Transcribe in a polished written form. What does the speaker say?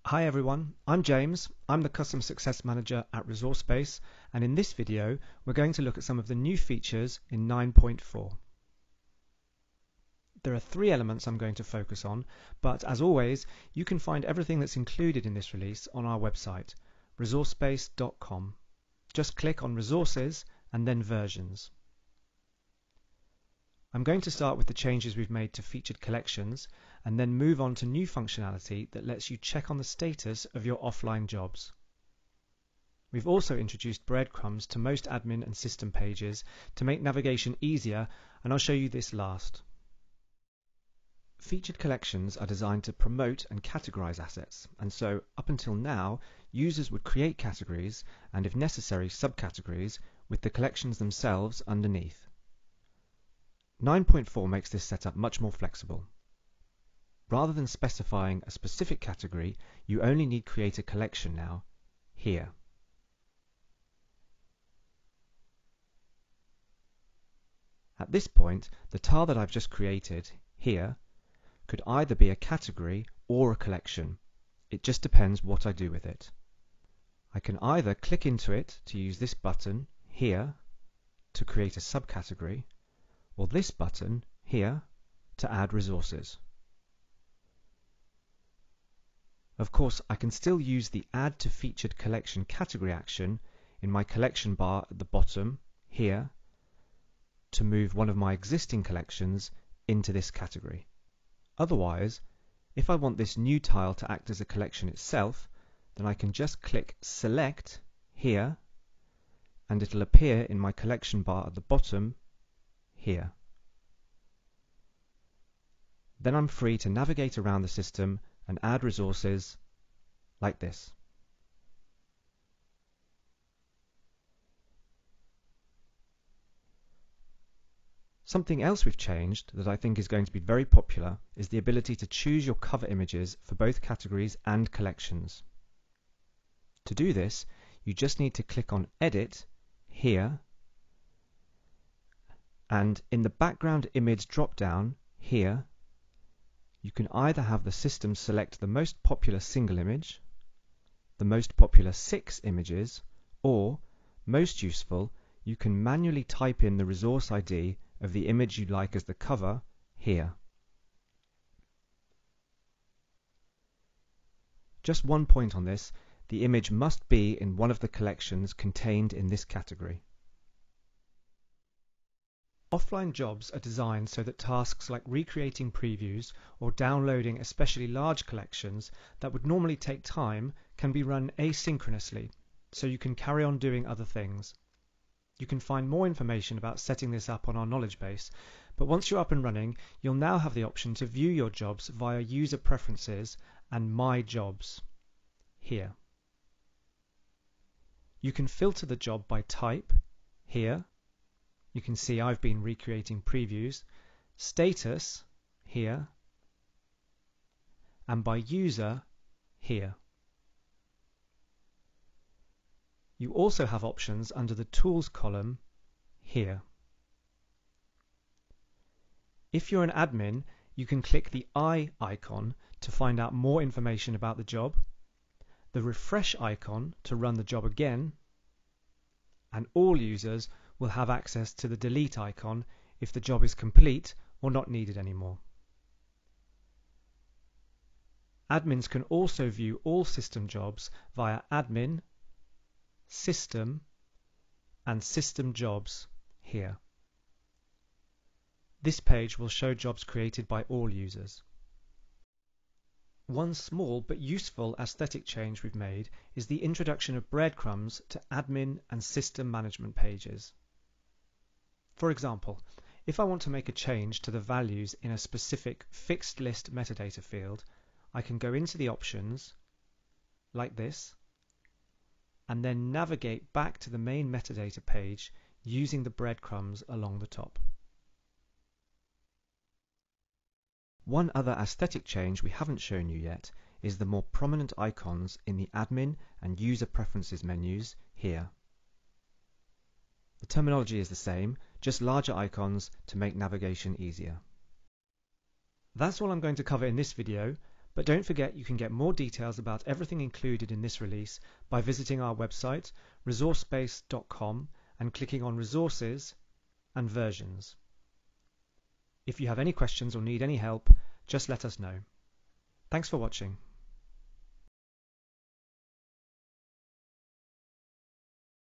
Hi everyone, I'm James. I'm the Customer Success Manager at ResourceBase, and in this video we're going to look at some of the new features in 9.4. There are three elements I'm going to focus on, but as always you can find everything that's included in this release on our website, resourcebase.com. Just click on Resources and then Versions. I'm going to start with the changes we've made to featured collections and then move on to new functionality that lets you check on the status of your offline jobs. We've also introduced breadcrumbs to most admin and system pages to make navigation easier, and I'll show you this last. Featured collections are designed to promote and categorize assets, and so up until now users would create categories and, if necessary, subcategories with the collections themselves underneath. 9.4 makes this setup much more flexible. Rather than specifying a specific category, you only need to create a collection now, here. At this point, the tile that I've just created, here, could either be a category or a collection. It just depends what I do with it. I can either click into it to use this button, here, to create a subcategory, or this button, here, to add resources. Of course, I can still use the Add to Featured Collection category action in my collection bar at the bottom, here, to move one of my existing collections into this category. Otherwise, if I want this new tile to act as a collection itself, then I can just click Select here, and it'll appear in my collection bar at the bottom, here. Then I'm free to navigate around the system and add resources like this. Something else we've changed that I think is going to be very popular is the ability to choose your cover images for both categories and collections. To do this, you just need to click on Edit here, and in the background image drop-down here, you can either have the system select the most popular single image, the most popular 6 images, or, most useful, you can manually type in the resource ID of the image you'd like as the cover here. Just one point on this, the image must be in one of the collections contained in this category. Offline jobs are designed so that tasks like recreating previews or downloading especially large collections that would normally take time can be run asynchronously, so you can carry on doing other things. You can find more information about setting this up on our knowledge base, but once you're up and running, you'll now have the option to view your jobs via User Preferences and My Jobs here. You can filter the job by type here. You can see I've been recreating previews, status here, and by user here. You also have options under the Tools column here. If you're an admin, you can click the eye icon to find out more information about the job, the refresh icon to run the job again, and all users will have access to the delete icon if the job is complete or not needed anymore. Admins can also view all system jobs via Admin, System, and System Jobs here. This page will show jobs created by all users. One small but useful aesthetic change we've made is the introduction of breadcrumbs to admin and system management pages. For example, if I want to make a change to the values in a specific fixed list metadata field, I can go into the options, like this, and then navigate back to the main metadata page using the breadcrumbs along the top. One other aesthetic change we haven't shown you yet is the more prominent icons in the Admin and User Preferences menus here. The terminology is the same, just larger icons to make navigation easier. That's all I'm going to cover in this video, But don't forget you can get more details about everything included in this release by visiting our website resourcebase.com and clicking on Resources and Versions. If you have any questions or need any help, just let us know. Thanks for watching.